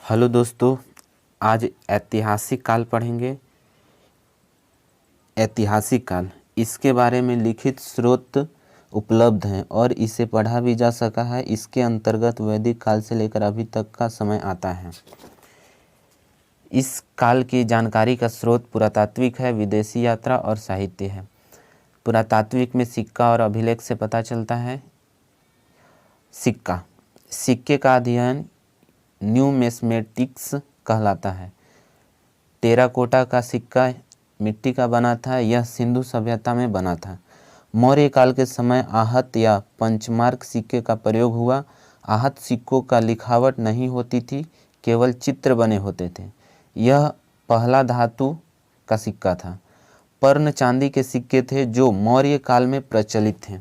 Hello दोस्तों, आज ऐतिहासिक काल पढ़ेंगे। ऐतिहासिक काल, इसके बारे में लिखित स्रोत उपलब्ध हैं और इसे पढ़ा भी जा सका है। इसके अंतर्गत वैदिक काल से लेकर अभी तक का समय आता है। इस काल की जानकारी का स्रोत पुरातात्विक है, विदेशी यात्रा और साहित्य है। पुरातात्विक में सिक्का और अभिलेख से पता चलता है। सिक्के का अध्ययन न्यूमेस्मेटिक्स कहलाता है। टेराकोटा का सिक्का मिट्टी का बना था। यह सिंधु सभ्यता में बना था। मौर्य काल के समय आहत या पंचमार्क सिक्के का प्रयोग हुआ। आहत सिक्कों का लिखावट नहीं होती थी, केवल चित्र बने होते थे। यह पहला धातु का सिक्का था। पर्ण चांदी के सिक्के थे जो मौर्य काल में प्रचलित थे।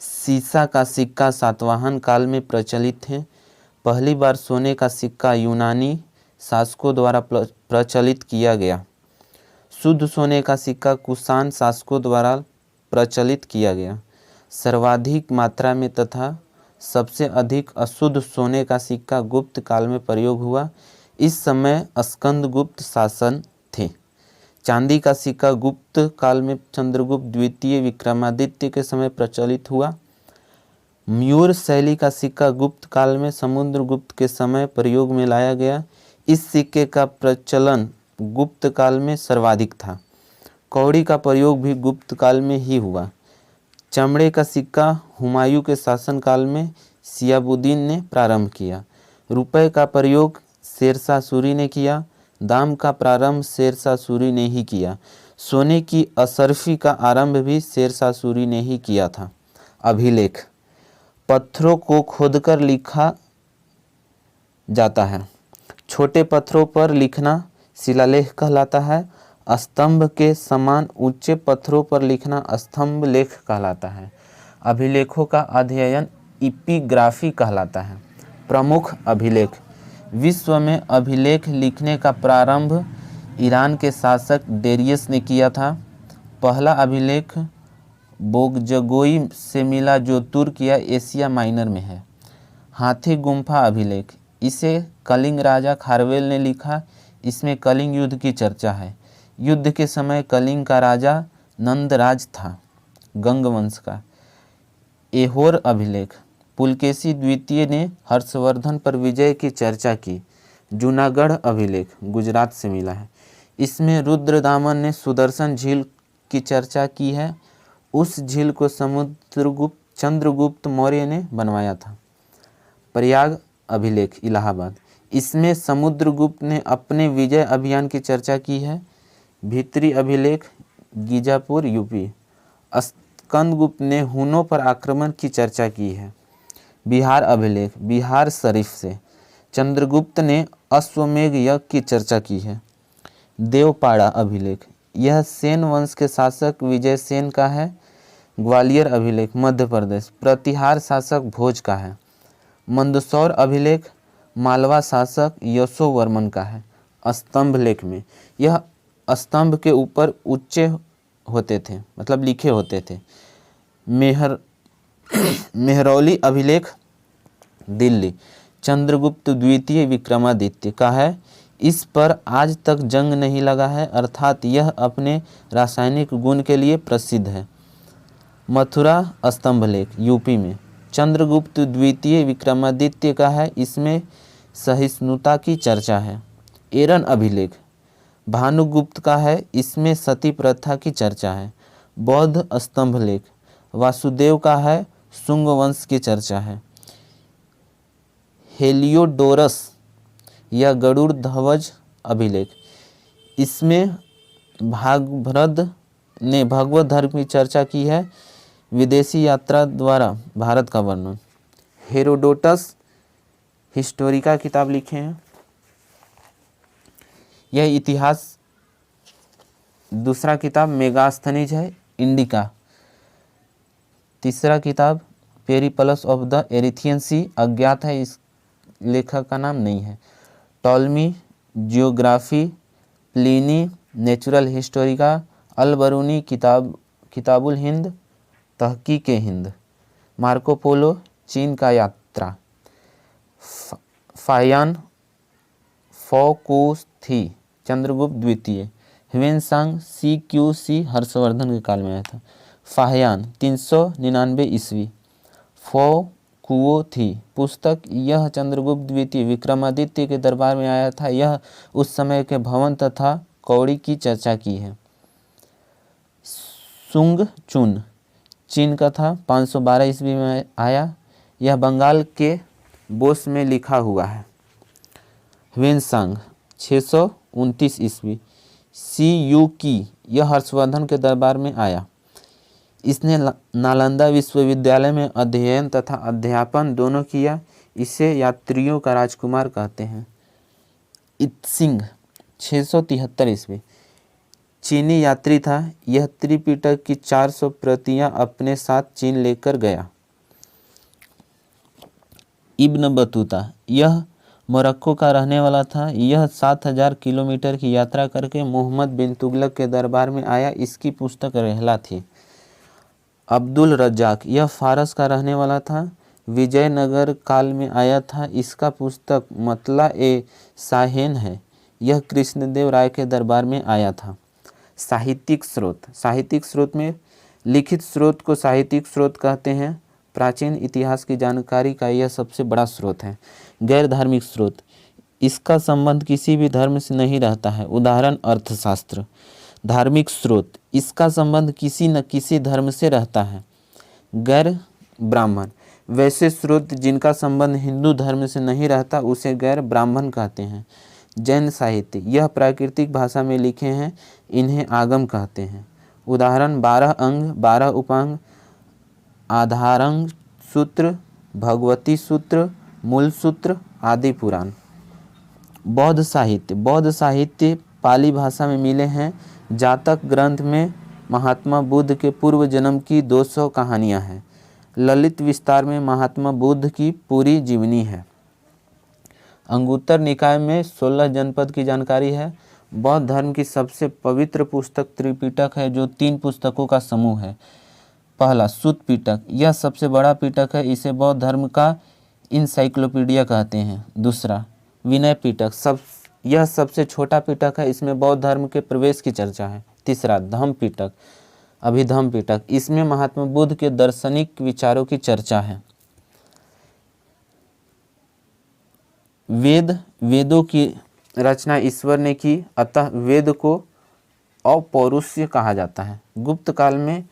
सीसा का सिक्का सातवाहन काल में प्रचलित थे। पहली बार सोने का सिक्का यूनानी शासकों द्वारा प्रचलित किया गया। शुद्ध सोने का सिक्का कुषाण शासकों द्वारा प्रचलित किया गया। सर्वाधिक मात्रा में तथा सबसे अधिक अशुद्ध सोने का सिक्का गुप्त काल में प्रयोग हुआ। इस समय स्कंदगुप्त शासन थे। चांदी का सिक्का गुप्त काल में चंद्रगुप्त द्वितीय विक्रमादित्य के समय प्रचलित हुआ। मयूर शैली का सिक्का गुप्त काल में समुद्रगुप्त के समय प्रयोग में लाया गया। इस सिक्के का प्रचलन गुप्त काल में सर्वाधिक था। कौड़ी का प्रयोग भी गुप्त काल में ही हुआ। चमड़े का सिक्का हुमायूं के शासनकाल में शिहाबुद्दीन ने प्रारंभ किया। रुपए का प्रयोग शेरशाह सूरी ने किया। दाम का प्रारंभ शेरशाह सूरी ने ही किया। सोने की असरफी का आरंभ भी शेरशाह सूरी ने ही किया था। अभिलेख, पत्थरों को खोदकर लिखा जाता है। छोटे पत्थरों पर लिखना शिलालेख कहलाता है। स्तंभ के समान ऊंचे पत्थरों पर लिखना स्तंभ लेख कहलाता है। अभिलेखों का अध्ययन इपिग्राफी कहलाता है। प्रमुख अभिलेख, विश्व में अभिलेख लिखने का प्रारंभ ईरान के शासक डेरियस ने किया था। पहला अभिलेख बोगजगोई से मिला जो तुर्क या एशिया माइनर में है। हाथी गुम्फा अभिलेख, इसे कलिंग राजा खारवेल ने लिखा। इसमें कलिंग युद्ध की चर्चा है। युद्ध के समय कलिंग का राजा नंदराज था, गंग वंश का। एहोर अभिलेख, पुलकेशी द्वितीय ने हर्षवर्धन पर विजय की चर्चा की। जूनागढ़ अभिलेख गुजरात से मिला है। इसमें रुद्रदामन ने सुदर्शन झील की चर्चा की है। उस झील को चंद्रगुप्त मौर्य ने बनवाया था। प्रयाग अभिलेख इलाहाबाद, इसमें समुद्रगुप्त ने अपने विजय अभियान की चर्चा की है। भीतरी अभिलेख गीजापुर यूपी, स्कंदगुप्त ने हुनों पर आक्रमण की चर्चा की है। बिहार अभिलेख बिहार शरीफ से चंद्रगुप्त ने अश्वमेघ यज्ञ की चर्चा की है। देवपाड़ा अभिलेख, यह सेन वंश के शासक विजय सेन का है। ग्वालियर अभिलेख मध्य प्रदेश, प्रतिहार शासक भोज का है। मंदसौर अभिलेख मालवा शासक यशोवर्मन का है। स्तंभ लेख में यह स्तंभ के ऊपर ऊंचे होते थे, मतलब लिखे होते थे। मेहरौली अभिलेख दिल्ली, चंद्रगुप्त द्वितीय विक्रमादित्य का है। इस पर आज तक जंग नहीं लगा है, अर्थात यह अपने रासायनिक गुण के लिए प्रसिद्ध है। मथुरा स्तंभ लेख यूपी में, चंद्रगुप्त द्वितीय विक्रमादित्य का है। इसमें सहिष्णुता की चर्चा है। एरन अभिलेख भानुगुप्त का है। इसमें सती प्रथा की चर्चा है। बौद्ध स्तंभ लेख वासुदेव का है। शुंग वंश की चर्चा है। हेलियोडोरस या गरुड़ ध्वज अभिलेख, इसमें भागभद्र ने भगवत धर्म की चर्चा की है। विदेशी यात्रा द्वारा भारत का वर्णन। हेरोडोटस हिस्टोरिका किताब लिखे हैं। यह इतिहास। दूसरा किताब मेगास्थनीज है, इंडिका। तीसरा किताब Periplus of the Erythraean Sea, अज्ञात है, इस लेखक का नाम नहीं है। Ptolemy Geography, Pliny Natural Historica, Al-Biruni Kitab-ul Hind, Tahqiq Hind, Marco Polo चीन का यात्रा, फायान फो-को-थी चंद्रगुप्त द्वितीय, ह्वेन-सांग सी-क्यू-सी हर्षवर्धन के काल में आया था। फाहियान 399 ईस्वी, फो-कुओ-थी पुस्तक, यह चंद्रगुप्त द्वितीय विक्रमादित्य के दरबार में आया था। यह उस समय के भवन तथा कौड़ी की चर्चा की है। सुंग-चुन चीन का था, 512 ईस्वी में आया। यह बंगाल के बोस में लिखा हुआ है। ह्वेन-सांग 629 ईस्वी, सी-यू-की यह हर्षवर्धन के दरबार में आया। इसने नालंदा विश्वविद्यालय में अध्ययन तथा अध्यापन दोनों किया। इसे यात्रियों का राजकुमार कहते हैं। इत्सिंग 673 ईस्वी, चीनी यात्री था। यह त्रिपिटक की 400 प्रतियां अपने साथ चीन लेकर गया। इब्न बतूता, यह मोरक्को का रहने वाला था। यह 7000 किलोमीटर की यात्रा करके मोहम्मद बिन तुगलक के दरबार में आया। इसकी पुस्तक रहला थी। अब्दुल रज्जाक, यह फारस का रहने वाला था। विजयनगर काल में आया था। इसका पुस्तक मतला ए साहेन है। यह कृष्णदेव राय के दरबार में आया था। साहित्यिक स्रोत, साहित्यिक स्रोत में लिखित स्रोत को साहित्यिक स्रोत कहते हैं। प्राचीन इतिहास की जानकारी का यह सबसे बड़ा स्रोत है। गैर धार्मिक स्रोत, इसका संबंध किसी भी धर्म से नहीं रहता है। उदाहरण अर्थशास्त्र। धार्मिक स्रोत, इसका संबंध किसी न किसी धर्म से रहता है। गैर ब्राह्मण, वैसे स्रोत जिनका संबंध हिंदू धर्म से नहीं रहता उसे गैर ब्राह्मण कहते हैं। जैन साहित्य, यह प्राकृतिक भाषा में लिखे हैं। इन्हें आगम कहते हैं। उदाहरण 12 अंग, 12 उपांग, आधारंग सूत्र, भगवती सूत्र, मूल सूत्र आदि पुराण। बौद्ध साहित्य, बौद्ध साहित्य पाली भाषा में मिले हैं। जातक ग्रंथ में महात्मा बुद्ध के पूर्व जन्म की 200 कहानियां हैं। ललित विस्तार में महात्मा बुद्ध की पूरी जीवनी है। अंगुत्तर निकाय में 16 जनपद की जानकारी है। बौद्ध धर्म की सबसे पवित्र पुस्तक त्रिपिटक है, जो 3 पुस्तकों का समूह है। पहला सुत्त पिटक, यह सबसे बड़ा पिटक है। इसे बौद्ध धर्म का इंसाइक्लोपीडिया कहते हैं। दूसरा विनय पिटक, यह सबसे छोटा पिटक है। इसमें बौद्ध धर्म के प्रवेश की चर्चा है। तीसरा धम्म पिटक, अभिधम्म पिटक, इसमें महात्मा बुद्ध के दार्शनिक विचारों की चर्चा है। वेद, वेदों की रचना ईश्वर ने की, अतः वेद को अपौरुषीय कहा जाता है। गुप्त काल में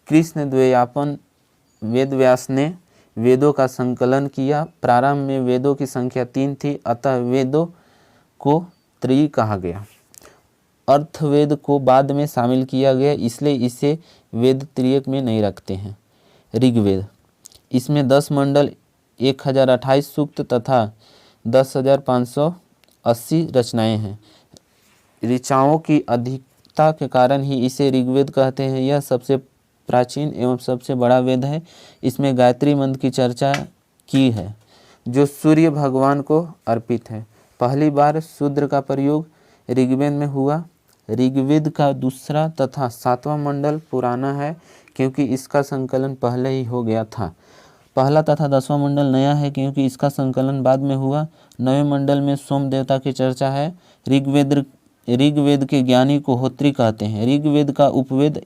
कृष्ण द्वैपायन वेदव्यास ने वेदों का संकलन किया। प्रारंभ में वेदों की संख्या 3 थी, अतः वेदों को त्रयी कहा गया। अर्थवेद को बाद में शामिल किया गया, इसलिए इसे वेद त्रयी में नहीं रखते हैं। ऋग्वेद, इसमें 10 मंडल, 1028 सूक्त तथा 10,580 रचनाएं हैं। ऋचाओं की अधिकता के कारण ही इसे ऋग्वेद कहते हैं। यह सबसे प्राचीन एवं सबसे बड़ा वेद है। इसमें गायत्री मंत्र की चर्चा की है, जो सूर्य भगवान को अर्पित है। पहली बार शूद्र का प्रयोग ऋग्वेद में हुआ। ऋग्वेद का दूसरा तथा 7वां मंडल पुराना है, क्योंकि इसका संकलन पहले ही हो गया था। पहला तथा 10वां मंडल नया है, क्योंकि इसका संकलन बाद में हुआ। 9वें मंडल में सोम देवता की चर्चा है। ऋग्वेद के ज्ञानी को होत्री कहते हैं। ऋग्वेद का उपवेद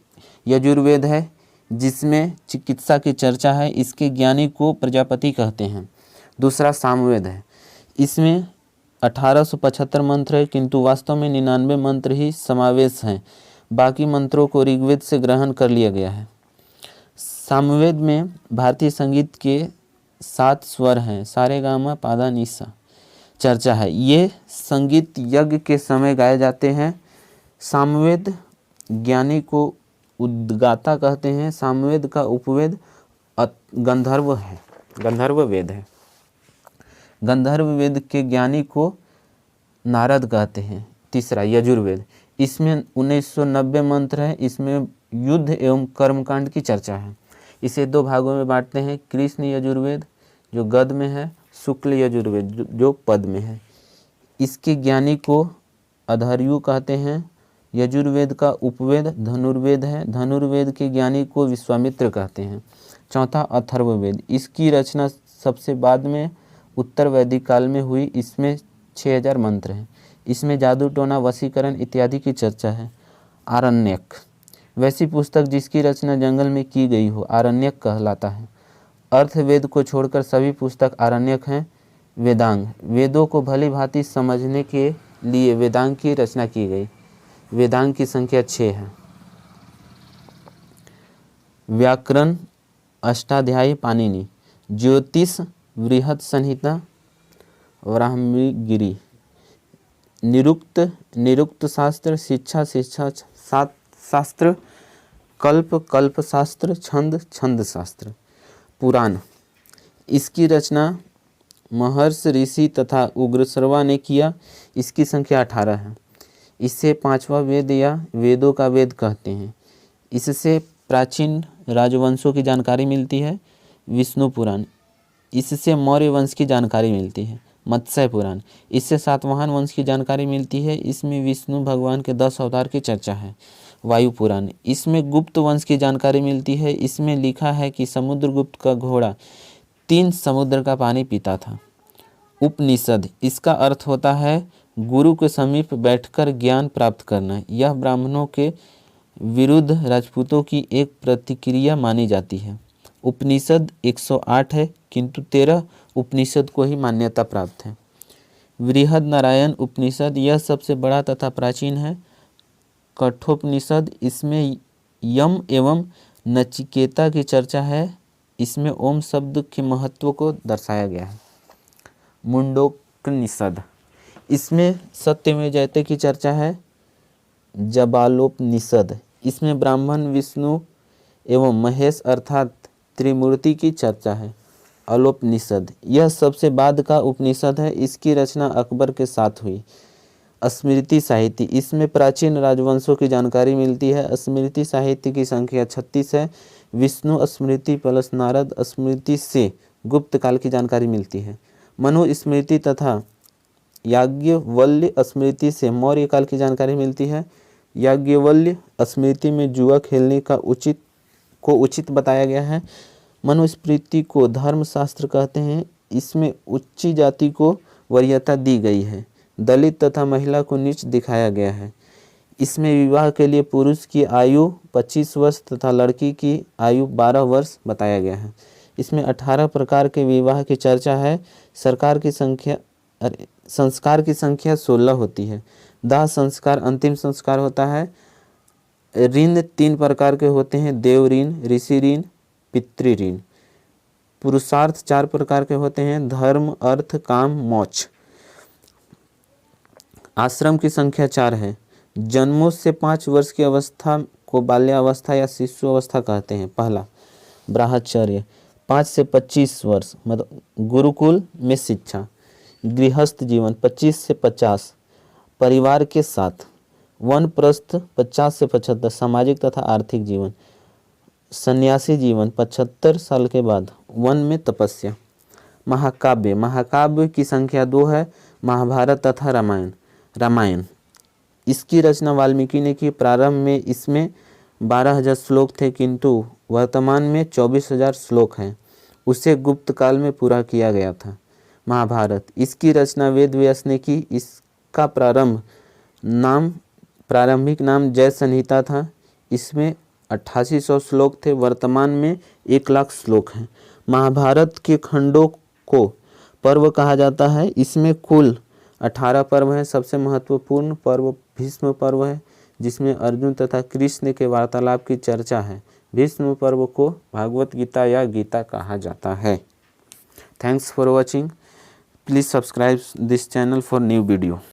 यजुर्वेद है, जिसमें चिकित्सा की चर्चा है। इसके ज्ञानी को प्रजापति कहते हैं। दूसरा सामवेद है। इसमें 1875 मंत्र है, किंतु वास्तव में 99 मंत्र ही समावेश हैं। बाकी मंत्रों को ऋग्वेद से ग्रहण कर लिया गया है। सामवेद में भारतीय संगीत के 7 स्वर हैं, सारेगामा पाधा निसा चर्चा है। ये संगीत यज्ञ के समय गाए जाते हैं। सामवेद ज्ञानी को उद्गाता कहते हैं। सामवेद का उपवेद गंधर्व है, गंधर्व वेद है। गंधर्व वेद के ज्ञानी को नारद कहते हैं। तीसरा यजुर्वेद, इसमें 1990 मंत्र है। इसमें युद्ध एवं कर्मकांड की चर्चा है। इसे 2 भागों में बांटते हैं। कृष्ण यजुर्वेद जो गद में है, शुक्ल यजुर्वेद जो पद में है। इसके ज्ञानी को अधर्यु कहते हैं। यजुर्वेद का उपवेद धनुर्वेद है। धनुर्वेद के ज्ञानी को विश्वामित्र कहते हैं। चौथा अथर्ववेद, इसकी रचना सबसे बाद में उत्तर वैदिक काल में हुई। इसमें 6000 मंत्र हैं। इसमें जादू टोना, वशीकरण इत्यादि की चर्चा है। आरण्यक, वैसी पुस्तक जिसकी रचना जंगल में की गई हो आरण्यक कहलाता है। अर्थवेद को छोड़कर सभी पुस्तक आरण्यक हैं। वेदांग, वेदों को भली भांति समझने के लिए वेदांग की रचना की गई। वेदांग की संख्या 6 है। व्याकरण अष्टाध्यायी पाणिनि। ज्योतिष बृहत संहिता ब्राह्मणगिरी। निरुक्त शास्त्र, शिक्षा शास्त्र, कल्प शास्त्र, छंद शास्त्र। पुराण, इसकी रचना महर्षि ऋषि तथा उग्रश्रवा ने किया। इसकी संख्या 18 है। इससे 5वां वेद या वेदों का वेद कहते हैं। इससे प्राचीन राजवंशों की जानकारी मिलती है। विष्णु पुराण, इससे मौर्य वंश की जानकारी मिलती है। मत्स्य पुराण, इससे सातवाहन वंश की जानकारी मिलती है। इसमें विष्णु भगवान के 10 अवतार की चर्चा है। वायु पुराण, इसमें गुप्त वंश की जानकारी मिलती है। इसमें लिखा है कि समुद्रगुप्त का घोड़ा 3 समुद्र का पानी पीता था। उपनिषद, इसका अर्थ होता है गुरु के समीप बैठकर ज्ञान प्राप्त करना। यह ब्राह्मणों के विरुद्ध राजपूतों की एक प्रतिक्रिया मानी जाती है। उपनिषद 108 है, किंतु 13 उपनिषद को ही मान्यता प्राप्त है। बृहद नारायण उपनिषद, यह सबसे बड़ा तथा प्राचीन है। कठोपनिषद, इसमें यम एवं नचिकेता की चर्चा है। इसमें ओम शब्द के महत्व को दर्शाया गया है। मुंडकोपनिषद, इसमें सत्यमेव जयते की चर्चा है। जबालोपनिषद, इसमें ब्राह्मण विष्णु एवं महेश अर्थात त्रिमूर्ति की चर्चा है। अलोपनिषद, यह सबसे बाद का उपनिषद है। इसकी रचना अकबर के साथ हुई। स्मृति साहित्य, इसमें प्राचीन राजवंशों की जानकारी मिलती है। स्मृति साहित्य की संख्या 36 है। विष्णु स्मृति प्लस नारद स्मृति से गुप्त काल की जानकारी मिलती है। मनु स्मृति तथा याज्ञवल्क्य स्मृति से मौर्य काल की जानकारी मिलती है। याज्ञवल्क्य स्मृति में जुआ खेलने का उचित बताया गया है। मनुस्मृति को धर्मशास्त्र कहते हैं। इसमें उच्च जाति को वरीयता दी गई है। दलित तथा महिला को नीच दिखाया गया है। इसमें विवाह के लिए पुरुष की आयु 25 वर्ष तथा लड़की की आयु 12 वर्ष बताया गया है। इसमें 18 प्रकार के विवाह की चर्चा है। संस्कार की संख्या 16 होती है। दाह संस्कार अंतिम संस्कार होता है। ऋण 3 प्रकार के होते हैं। देव ऋण, ऋषि ऋण, पितृ ऋण। पुरुषार्थ 4 प्रकार के होते हैं। धर्म, अर्थ, काम, मोक्ष। आश्रम की संख्या 4 है। जन्मों से 5 वर्ष की अवस्था को बाल्यावस्था या शिशु अवस्था कहते हैं। पहला ब्रह्मचर्य, 5 से 25 वर्ष मतलब गुरुकुल में शिक्षा। गृहस्थ जीवन 25 से 50 परिवार के साथ। वनप्रस्थ 50 से 75 सामाजिक तथा आर्थिक जीवन। सन्यासी जीवन 75 साल के बाद वन में तपस्या। महाकाव्य की संख्या 2 है। महाभारत तथा रामायण इसकी रचना वाल्मीकि ने की। प्रारंभ में इसमें 12,000 श्लोक थे, किंतु वर्तमान में 24,000 श्लोक हैं। उसे गुप्त काल में पूरा किया गया था। महाभारत, इसकी रचना वेद व्यास ने की। इसका प्रारंभिक नाम जय संहिता था। इसमें 8800 श्लोक थे। वर्तमान में 1,00,000 श्लोक हैं। महाभारत के खंडों को पर्व कहा जाता है। इसमें कुल 18 पर्व हैं। सबसे महत्वपूर्ण पर्व भीष्म पर्व है, जिसमें अर्जुन तथा कृष्ण के वार्तालाप की चर्चा है। भीष्म पर्व को भागवत गीता या गीता कहा जाता है। Thanks for watching. Please subscribe this channel for new video.